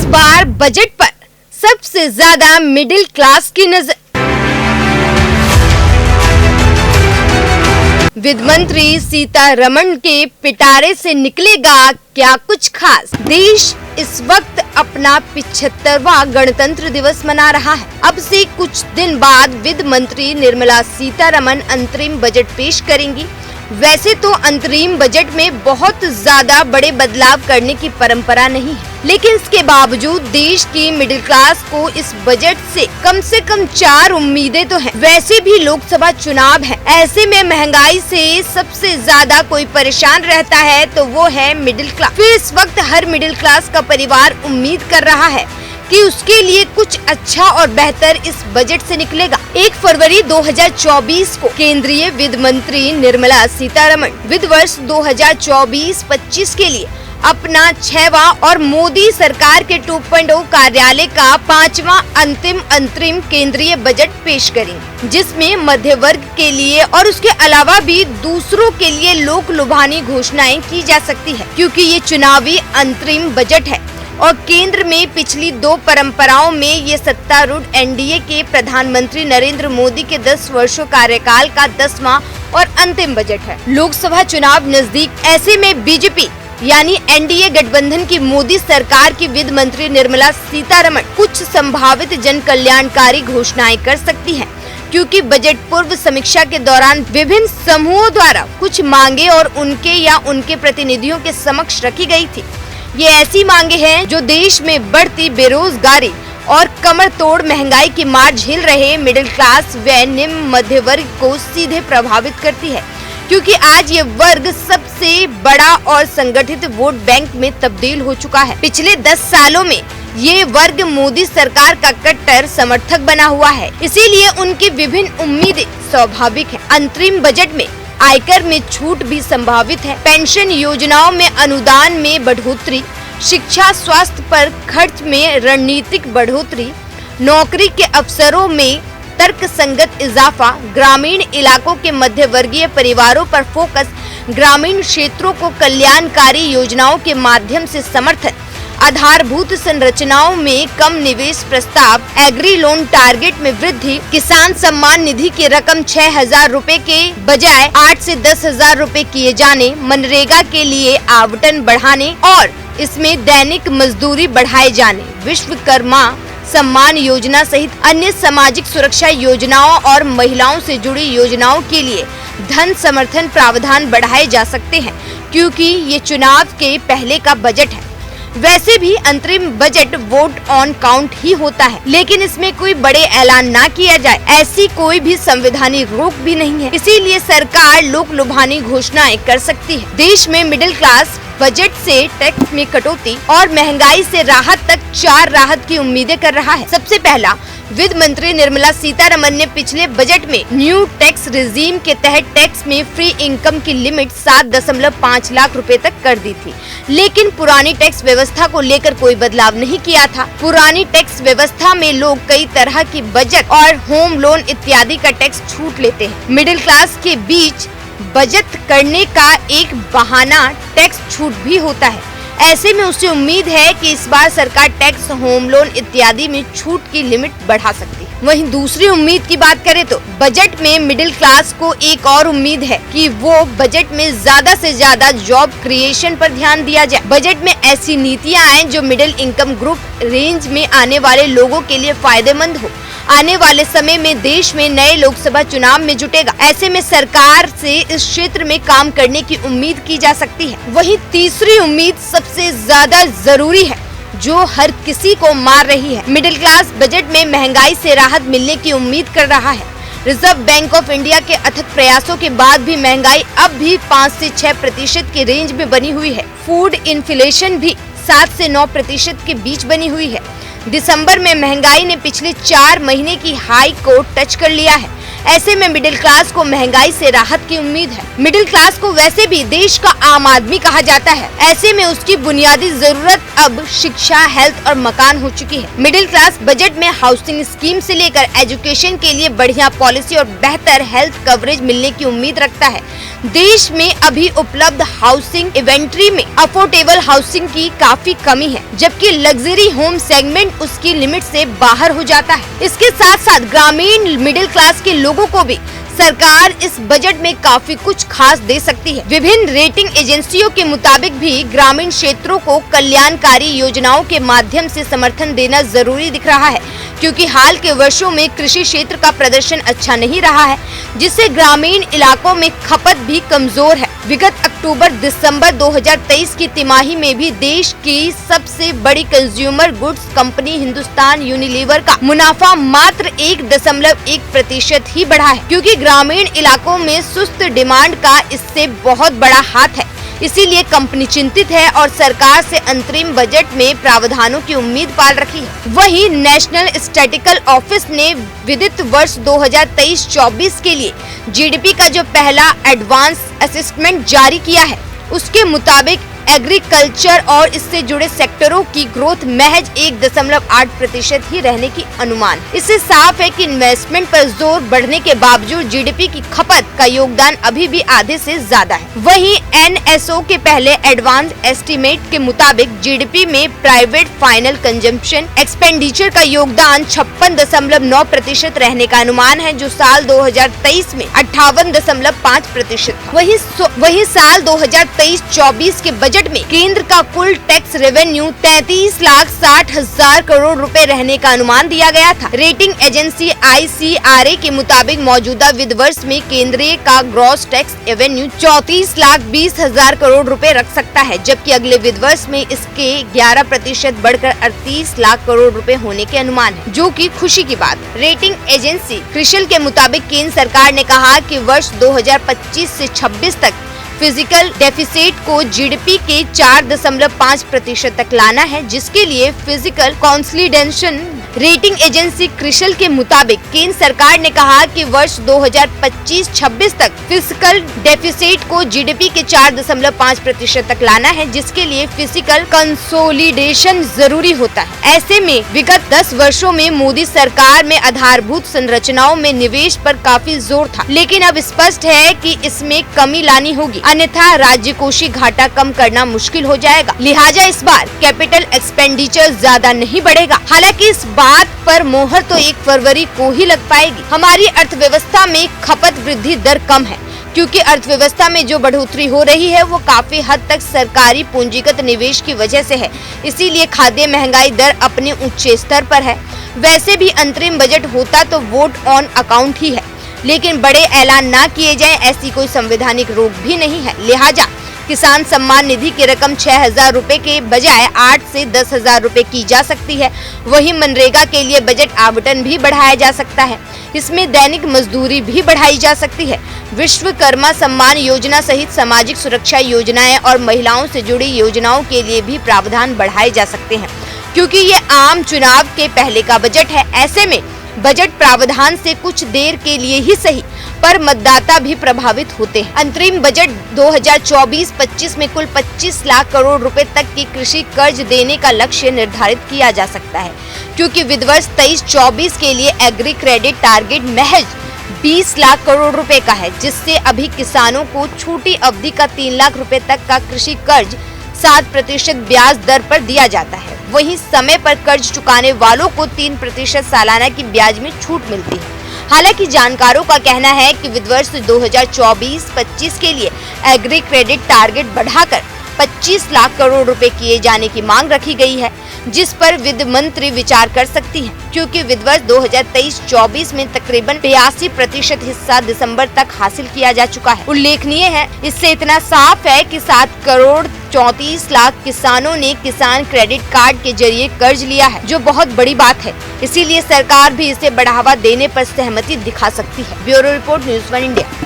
बार budget पर सबसे ज्यादा मिडिल क्लास की नजर। वित्त मंत्री सीतारमण के पिटारे से निकलेगा क्या कुछ खास। देश इस वक्त अपना 75वां गणतंत्र दिवस मना रहा है। अब से कुछ दिन बाद वित्त मंत्री निर्मला सीतारमण अंतरिम बजट पेश करेंगी। वैसे तो अंतरिम बजट में बहुत ज्यादा बड़े बदलाव करने की परंपरा नहीं है, लेकिन इसके बावजूद देश की मिडिल क्लास को इस बजट से कम 4 उम्मीदें तो हैं। वैसे भी लोकसभा चुनाव है, ऐसे में महंगाई से सबसे ज्यादा कोई परेशान रहता है तो वो है मिडिल क्लास। फिर इस वक्त हर मिडिल क्लास का परिवार उम्मीद कर रहा है कि उसके लिए कुछ अच्छा और बेहतर इस बजट से निकलेगा। 1 फरवरी 2024 को केंद्रीय वित्त मंत्री निर्मला सीतारमण वित्त वर्ष 2024-25 के लिए अपना 6वां और मोदी सरकार के 2.0 कार्यालय का 5वां अंतरिम केंद्रीय बजट पेश करेंगे, जिसमें मध्य वर्ग के लिए और उसके अलावा भी दूसरों के लिए लोक लुभानी घोषणाएं की जा सकती है, क्योंकि ये चुनावी अंतरिम बजट है और केंद्र में पिछली 2 परंपराओं में ये सत्तारूढ़ एनडीए के प्रधानमंत्री नरेंद्र मोदी के 10 वर्षों कार्यकाल का 10वां और अंतिम बजट है। लोकसभा चुनाव नजदीक, ऐसे में बीजेपी यानी एनडीए गठबंधन की मोदी सरकार की वित्त मंत्री निर्मला सीतारमण कुछ संभावित जन कल्याणकारी घोषणाएं कर सकती है, क्योंकि बजट पूर्व समीक्षा के दौरान विभिन्न समूहों द्वारा कुछ मांगे और उनके या उनके प्रतिनिधियों के समक्ष रखी गयी थी। ये ऐसी मांगे हैं जो देश में बढ़ती बेरोजगारी और कमर तोड़ महंगाई की मार झेल रहे मिडिल क्लास व निम्न मध्य वर्ग को सीधे प्रभावित करती है, क्योंकि आज ये वर्ग सबसे बड़ा और संगठित वोट बैंक में तब्दील हो चुका है। पिछले 10 सालों में ये वर्ग मोदी सरकार का कट्टर समर्थक बना हुआ है, इसीलिए उनकी विभिन्न उम्मीदें स्वाभाविक है। अंतरिम बजट में आयकर में छूट भी संभावित है, पेंशन योजनाओं में अनुदान में बढ़ोतरी, शिक्षा स्वास्थ्य पर खर्च में रणनीतिक बढ़ोतरी, नौकरी के अवसरों में तर्कसंगत इजाफा, ग्रामीण इलाकों के मध्य वर्गीय परिवारों पर फोकस, ग्रामीण क्षेत्रों को कल्याणकारी योजनाओं के माध्यम से समर्थन, आधारभूत संरचनाओं में कम निवेश प्रस्ताव, एग्री लोन टारगेट में वृद्धि, किसान सम्मान निधि की रकम 6,000 रुपए के बजाय 8 से 10,000 रुपए किए जाने, मनरेगा के लिए आवंटन बढ़ाने और इसमें दैनिक मजदूरी बढ़ाए जाने, विश्वकर्मा सम्मान योजना सहित अन्य सामाजिक सुरक्षा योजनाओं और महिलाओं से जुड़ी योजनाओं के लिए धन समर्थन प्रावधान बढ़ाए जा सकते हैं, क्योंकि ये चुनाव के पहले का बजट है। वैसे भी अंतरिम बजट वोट ऑन काउंट ही होता है, लेकिन इसमें कोई बड़े ऐलान ना किया जाए, ऐसी कोई भी संवैधानिक रोक भी नहीं है। इसीलिए सरकार लोक लुभानी घोषणाएं कर सकती है। देश में मिडिल क्लास बजट से टैक्स में कटौती और महंगाई से राहत तक 4 राहत की उम्मीदें कर रहा है। सबसे पहला, वित्त मंत्री निर्मला सीतारमण ने पिछले बजट में न्यू टैक्स रिजीम के तहत टैक्स में फ्री इनकम की लिमिट 7.5 लाख रुपए तक कर दी थी, लेकिन पुरानी टैक्स व्यवस्था को लेकर कोई बदलाव नहीं किया था। पुरानी टैक्स व्यवस्था में लोग कई तरह की बचत और होम लोन इत्यादि का टैक्स छूट लेते हैं। मिडिल क्लास के बीच बचत करने का एक बहाना टैक्स छूट भी होता है। ऐसे में उसे उम्मीद है कि इस बार सरकार टैक्स, होम लोन इत्यादि में छूट की लिमिट बढ़ा सकती है। वहीं दूसरी उम्मीद की बात करें तो बजट में मिडिल क्लास को एक और उम्मीद है कि वो बजट में ज्यादा से ज्यादा जॉब क्रिएशन पर ध्यान दिया जाए। बजट में ऐसी नीतियां आए जो मिडिल इनकम ग्रुप रेंज में आने वाले लोगों के लिए फायदेमंद हो। आने वाले समय में देश में नए लोकसभा चुनाव में जुटेगा, ऐसे में सरकार से इस क्षेत्र में काम करने की उम्मीद की जा सकती है। वहीं तीसरी उम्मीद सबसे ज्यादा जरूरी है, जो हर किसी को मार रही है। मिडिल क्लास बजट में महंगाई से राहत मिलने की उम्मीद कर रहा है। रिजर्व बैंक ऑफ इंडिया के अथक प्रयासों के बाद भी महंगाई अब भी 5 से 6% के रेंज में बनी हुई है। फूड इन्फ्लेशन भी 7 से 9% के बीच बनी हुई है। दिसंबर में महंगाई ने पिछले 4 महीने की हाई को टच कर लिया है। ऐसे में मिडिल क्लास को महंगाई से राहत की उम्मीद है। मिडिल क्लास को वैसे भी देश का आम आदमी कहा जाता है, ऐसे में उसकी बुनियादी जरूरत अब शिक्षा, हेल्थ और मकान हो चुकी है। मिडिल क्लास बजट में हाउसिंग स्कीम से लेकर एजुकेशन के लिए बढ़िया पॉलिसी और बेहतर हेल्थ कवरेज मिलने की उम्मीद रखता है। देश में अभी उपलब्ध हाउसिंग इन्वेंटरी में अफोर्डेबल हाउसिंग की काफी कमी है, जबकि लग्जरी होम सेगमेंट उसकी लिमिट से बाहर हो जाता है। इसके साथ साथ ग्रामीण मिडिल क्लास के लोगों को भी सरकार इस बजट में काफी कुछ खास दे सकती है। विभिन्न रेटिंग एजेंसियों के मुताबिक भी ग्रामीण क्षेत्रों को कल्याणकारी योजनाओं के माध्यम से समर्थन देना जरूरी दिख रहा है, क्योंकि हाल के वर्षों में कृषि क्षेत्र का प्रदर्शन अच्छा नहीं रहा है, जिससे ग्रामीण इलाकों में खपत भी कमजोर है। विगत अक्टूबर-दिसंबर 2023 की तिमाही में भी देश की सबसे बड़ी consumer goods company Hindustan Unilever का मुनाफा मात्र 1.1% ही बढ़ा है, क्योंकि ग्रामीण इलाकों में सुस्त डिमांड का इससे बहुत बड़ा हाथ है। इसीलिए कंपनी चिंतित है और सरकार से अंतरिम बजट में प्रावधानों की उम्मीद पाल रखी है। वहीं नेशनल स्टैटिस्टिकल ऑफिस ने वित्त वर्ष 2023-24 के लिए जीडीपी का जो पहला एडवांस असेसमेंट जारी किया है, उसके मुताबिक एग्रीकल्चर और इससे जुड़े सेक्टरों की ग्रोथ महज 1.8% ही रहने की अनुमान। इससे साफ है कि इन्वेस्टमेंट पर जोर बढ़ने के बावजूद जीडीपी की खपत का योगदान अभी भी आधे से ज्यादा है। वहीं एनएसओ के पहले एडवांस एस्टीमेट के मुताबिक जीडीपी में प्राइवेट फाइनल कंजम्पशन एक्सपेंडिचर का योगदान 56.9% रहने का अनुमान है, जो साल 2023 में 58.5% था। वहीं साल 2023-24 के बजट में केंद्र का कुल टैक्स रेवेन्यू 33,60,000 करोड़ रुपए रहने का अनुमान दिया गया था। रेटिंग एजेंसी ICRA के मुताबिक मौजूदा वित्त वर्ष में केंद्रीय का ग्रॉस टैक्स रेवेन्यू 34,20,000 करोड़ रुपए रख सकता है, जबकि अगले वित्त वर्ष में इसके 11% बढ़कर 38 लाख करोड़ रुपए होने के अनुमान है, जो कि खुशी की बात। रेटिंग एजेंसी क्रिसिल के मुताबिक केंद्र सरकार ने कहा कि वर्ष 2025 से 26 तक फिजिकल डेफिसिट को जीडीपी के 4.5% तक लाना है, जिसके लिए physical consolidation. Rating agency CRISIL के मुताबिक केंद्र सरकार ने कहा कि वर्ष 2025-26 तक फिजिकल डेफिसिट को जीडीपी के 4.5% तक लाना है, जिसके लिए फिजिकल कंसोलिडेशन जरूरी होता है। ऐसे में विगत 10 वर्षों में मोदी सरकार में आधारभूत संरचनाओं में निवेश पर काफी जोर था, लेकिन अब स्पष्ट है कि इसमें कमी लानी होगी, अन्यथा राज्य कोषीय घाटा कम करना मुश्किल हो जाएगा। लिहाजा इस बार कैपिटल एक्सपेंडिचर ज्यादा नहीं बढ़ेगा। हालांकि इस बात पर मोहर तो 1 फरवरी को ही लग पाएगी। हमारी अर्थव्यवस्था में खपत वृद्धि दर कम है, क्योंकि अर्थव्यवस्था में जो बढ़ोतरी हो रही है वो काफी हद तक सरकारी पूंजीगत निवेश की वजह से है। इसीलिए खाद्य महंगाई दर अपने ऊंचे स्तर पर है। वैसे भी अंतरिम बजट होता तो वोट ऑन अकाउंट ही है, लेकिन बड़े ऐलान ना किए जाए ऐसी कोई संवैधानिक रोक भी नहीं है। लिहाजा किसान सम्मान निधि की रकम 6,000 रुपए के बजाय 8 से 10,000 रुपए की जा सकती है। वहीं मनरेगा के लिए बजट आवंटन भी बढ़ाया जा सकता है। इसमें दैनिक मजदूरी भी बढ़ाई जा सकती है। विश्वकर्मा सम्मान योजना सहित सामाजिक सुरक्षा योजनाएं और महिलाओं से जुड़ी योजनाओं के लिए भी प्रावधान बढ़ाए जा सकते हैं, क्योंकि ये आम चुनाव के पहले का बजट है। ऐसे में बजट प्रावधान से कुछ देर के लिए ही सही, पर मतदाता भी प्रभावित होते हैं। अंतरिम बजट 2024-25 में कुल 25 लाख करोड़ रुपए तक की कृषि कर्ज देने का लक्ष्य निर्धारित किया जा सकता है, क्योंकि वित्त वर्ष 23-24 के लिए एग्री क्रेडिट टारगेट महज 20 लाख करोड़ रुपए का है, जिससे अभी किसानों को छोटी अवधि का 3 लाख रुपए तक का कृषि कर्ज 7% ब्याज दर पर दिया जाता है। वहीं समय पर कर्ज चुकाने वालों को 3% सालाना की ब्याज में छूट मिलती है। हालांकि जानकारों का कहना है कि वित्त वर्ष 2024-25 के लिए एग्री क्रेडिट टारगेट बढ़ाकर 25 लाख करोड़ रुपए किए जाने की मांग रखी गई है, जिस पर वित्त मंत्री विचार कर सकती हैं, क्योंकि वित्त वर्ष 2023-24 में तकरीबन 82% हिस्सा दिसंबर तक हासिल किया जा चुका है। उल्लेखनीय है, इससे इतना साफ है कि 7 करोड़ 34 लाख किसानों ने किसान क्रेडिट कार्ड के जरिए कर्ज लिया है, जो बहुत बड़ी बात है। इसीलिए सरकार भी इसे बढ़ावा देने पर सहमति दिखा सकती है। Bureau report, news 1 India.